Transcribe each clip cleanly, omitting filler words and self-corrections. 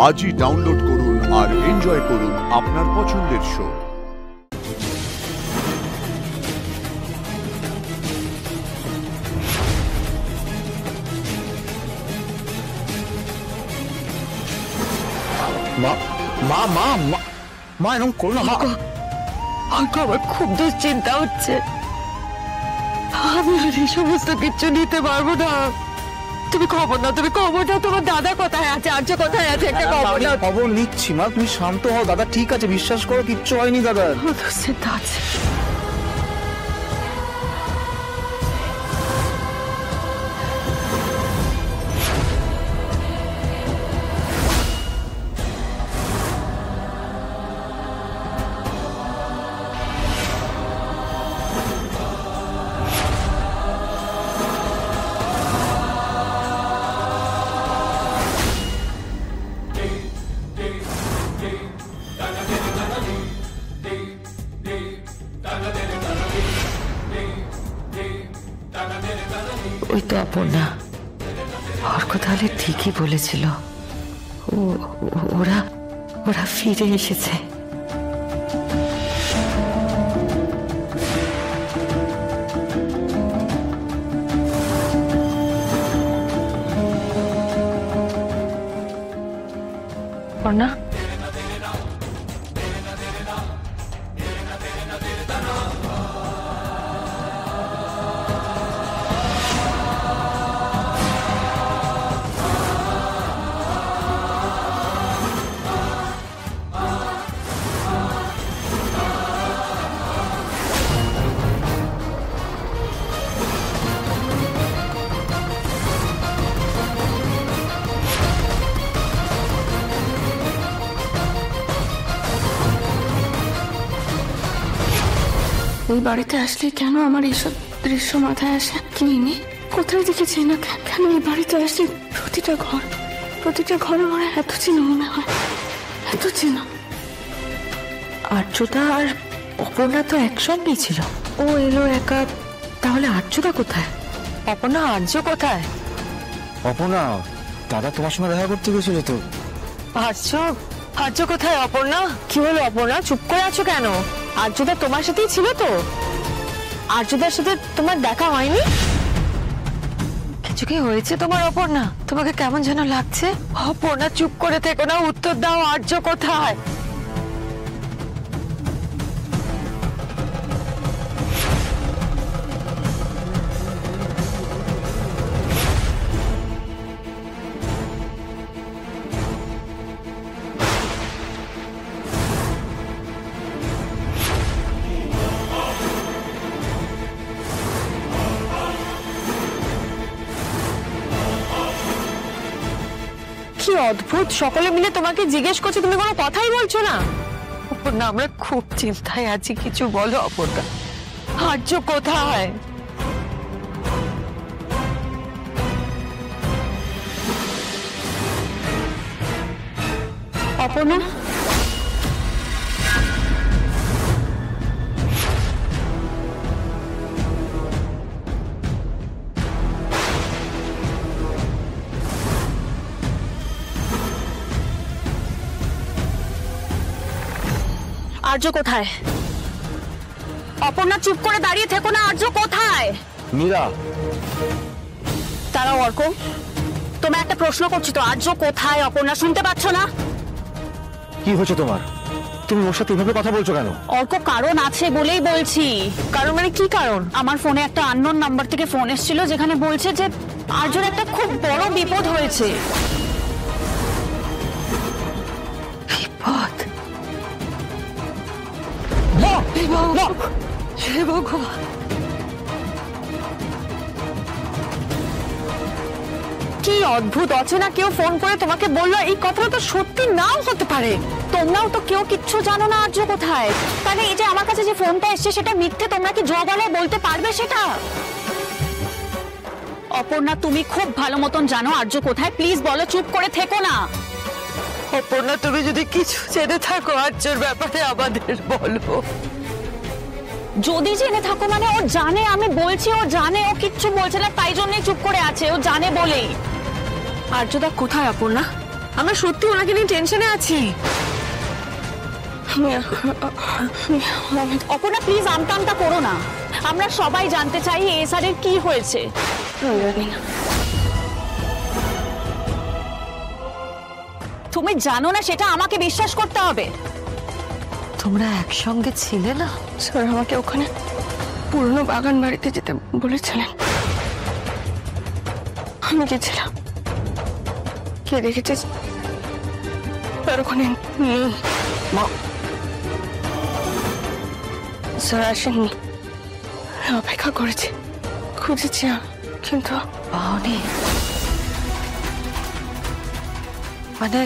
আজই ডাউনলোড করুন আর এনজয় করুন আপনার পছন্দের শো। মা মা মা মা এরকম করো না। আমার খুব দুশ্চিন্তা হচ্ছে, আমি আর এই সমস্ত কিছু নিতে পারবো না। তুমি খবর নাও, তুমি খবর নাও, তোমার দাদা কোথায় আছে, আর্য কোথায় আছে, একটা খবর নাও। খবর নিচ্ছি মা, তুমি শান্ত হও। দাদা ঠিক আছে, বিশ্বাস করো, কিচ্ছু হয়নি দাদা। দুশ্চিন্তা আছে। ওই তো অপর্ণা, অর্ক তাহলে ঠিকই বলেছিল, ওরা ওরা ফিরে এসেছে। অপর্ণা, ওই বাড়িতে আসলে কেন আমার এইসব দৃশ্য মাথায় আসে কি নি, কোথায় দেখেছি না কেন এই বাড়িতে আসলে প্রতিটা ঘরে আমার এত চিহ্ন মনে হয়, এত চিহ্ন। আর্যদা আর অপর্ণা তো একসঙ্গেই ছিল, ও এলো একা, তাহলে আর্যদা কোথায়? অপর্ণা, আর্য কোথায়? অপর্ণা, দাদা তোমার সঙ্গে দেখা করতে গেছিল তো। আর্য কোথায়? অপর্ণা, কি হলো অপর্ণা, চুপ করে আছো কেন? আর্যদা তোমার সাথেই ছিল তো? আর্যদার সাথে তোমার দেখা হয়নি? কিছু কি হয়েছে তোমার অপর্ণা? তোমাকে কেমন যেন লাগছে। অপর্ণা চুপ করে থেকো না, উত্তর দাও, আর্য কোথায়? কি অদ্ভুত, সকলে মিলে তোমাকে জিজ্ঞেস করছে, তুমি কোনো কথাই বলছো না। অপর্ণা, আমরা খুব চিন্তায় আছি, কিছু বলো অপর্ণা। আর্য কোথায়? অপর্ণা, আর্য কোথায়? অপর্ণা, চুপ করে দাঁড়িয়ে থেকো না, আর্য কোথায়? মীরা, তারা অর্ক, তোমার একটা প্রশ্ন করছি তো, আর্য কোথায়? অপর্ণা, শুনতে পাচ্ছ না? কি হয়েছে তোমার? তুমি ওর সাথে এভাবে কথা বলছো কেন? অর্ক, কারণ আছে বলেই বলছি। কারণ মানে কি কারণ? আমার ফোনে একটা আননোন নাম্বার থেকে ফোন এসেছিল, যেখানে বলছে যে আর্যর একটা খুব বড় বিপদ হয়েছে। বিপদ? হে ভগবান, কি অদ্ভুত, অচেনা কেউ ফোন করে তোমাকে বললো এই কথাটা তো সত্যি নাও হতে পারে। তোমরাও তো কেউ কিচ্ছু জানো না আর্য কোথায়। তাহলে এই যে আমার কাছে যে ফোনটা এসছে সেটা মিথ্যে, তোমরা কি জবালে বলতে পারবে সেটা? অপর্ণা, তুমি খুব ভালো মতন জানো আর্য কোথায়, প্লিজ বলো, চুপ করে থেকো না। অপর্ণা, তুমি যদি কিছু জেনে থাকো আর্যর ব্যাপারে আমাদের বলো। যদি জেনে থাকো মানে ও জানে, আমি বলছি ও জানে, ও কিচ্ছু বলছে না, তাই জন্যই চুপ করে আছে, ও জানে বলেই। আর্যদা কোথায় অপর্ণা? আমরা সত্যি ওনাকে নিয়ে টেনশনে আছি। অপর্ণা প্লিজ আমতা আমতা করো না, আমরা সবাই জানতে চাই এসআর এর কি হয়েছে। তুমি জানো না সেটা আমাকে বিশ্বাস করতে হবে। তোমরা একসঙ্গে ছিলে না? স্যার আমাকে ওখানে পুরনো বাগান বাড়িতে যেতে বলেছিলেন, আমি গেছিলাম। কে দেখেছে স্যার ওখানে নেই। স্যার আসেননি, অপেক্ষা করেছি, খুঁজেছি কিন্তু পাওনি? মানে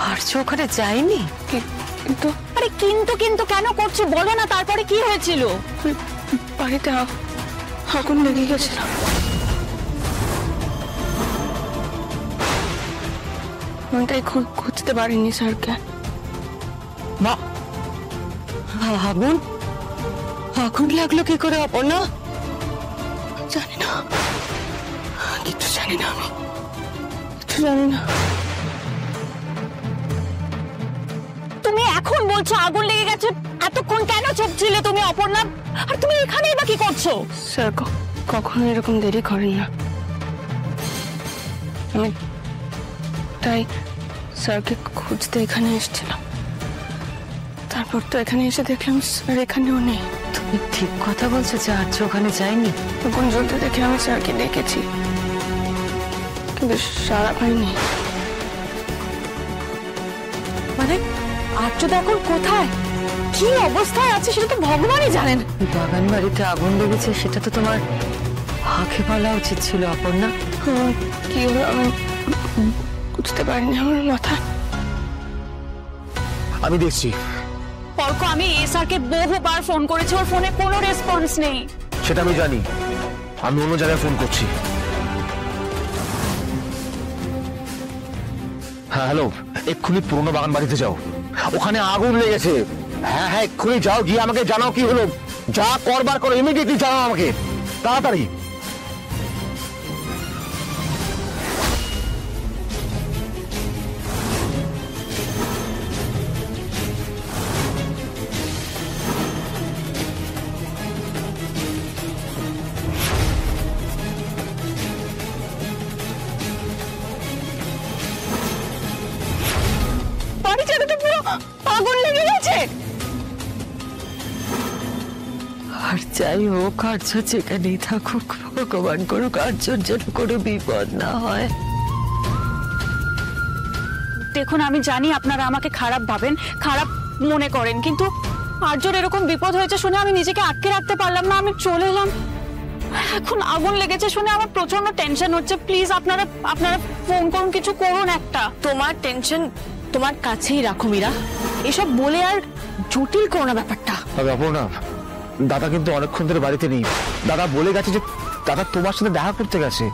আর্য ওখানে যায়নি? কিন্তু আরে কিন্তু কিন্তু কেন করছো বলো না, তারপরে কি হয়েছিল? বাড়িতে আগুন লেগে গেছিল। আমি তাই খুঁজতে পারিনি স্যারকে। আগুন আগুন লাগলো কি করে অপর্ণা? জানি না, কিছু জানি না, আমি কিছু জানি না। তুমি এখন বলছো আগুন লেগে গেছে, এতক্ষণ কেন চুপ ছিলে তুমি অপর্ণা? আর তুমি এখানেই বা কি করছো? স্যার কখনো এরকম দেরি করেন না, আমি তাই স্যারকে খুঁজতে এখানে এসেছিলাম। তারপর তো এখানে এসে দেখলাম স্যার এখানেও নেই। তুমি ঠিক কথা বলছো যে আর্য ওখানে যায়নি? আগুন জ্বলতে দেখে আমি স্যারকে ডেকেছি, কিন্তু সাড়া পাইনি। মানে আর্যদা এখন কোথায়, কি অবস্থায় আছে সেটা তো ভগবানই জানেন। বাগান বাড়িতে আগুন লেগেছে সেটা তো তোমার আগে বলা উচিত ছিল অপর্ণা। কি হলো আমি বুঝতে পারিনি, আমার মাথা। আমি দেখছি। অর্ক, আমি এসআর কে বহুবার ফোন করেছি, ওর ফোনে কোনো রেসপন্স নেই। সেটা আমি জানি, আমি অন্য জায়গায় ফোন করছি। হ্যাঁ হ্যালো, এক্ষুনি পুরোনো বাগান বাড়িতে যাও, ওখানে আগুন লেগেছে। হ্যাঁ হ্যাঁ এক্ষুনি যাও, গিয়ে আমাকে জানাও কি হলো, যা করবার করো, ইমিডিয়েটলি জানাও আমাকে, তাড়াতাড়ি। বাড়িটাতে তো পুরো আগুন লেগে গেছে। আর যাই হোক, আর্য যেখানেই থাকুক, ভগবান করুক আর্যর যেন কোনো বিপদ না হয়। দেখুন, আমি জানি আপনারা আমাকে খারাপ ভাবেন, খারাপ মনে করেন, কিন্তু আর্যর এরকম বিপদ হয়েছে শুনে আমি নিজেকে আটকে রাখতে পারলাম না, আমি চলে এলাম। এখন আগুন লেগেছে শুনে আমার প্রচন্ড টেনশন হচ্ছে। প্লিজ আপনারা ফোন করুন, কিছু করুন একটা। তোমার টেনশন তোমার কাছেই রাখো মীরা, এসব বলে আর জটিল করো না ব্যাপারটা। তবে অপর্ণা, দাদা কিন্তু অনেকক্ষণ ধরে বাড়িতে নেই। দাদা বলে গেছে যে দাদা তোমার সাথে দেখা করতে গেছে।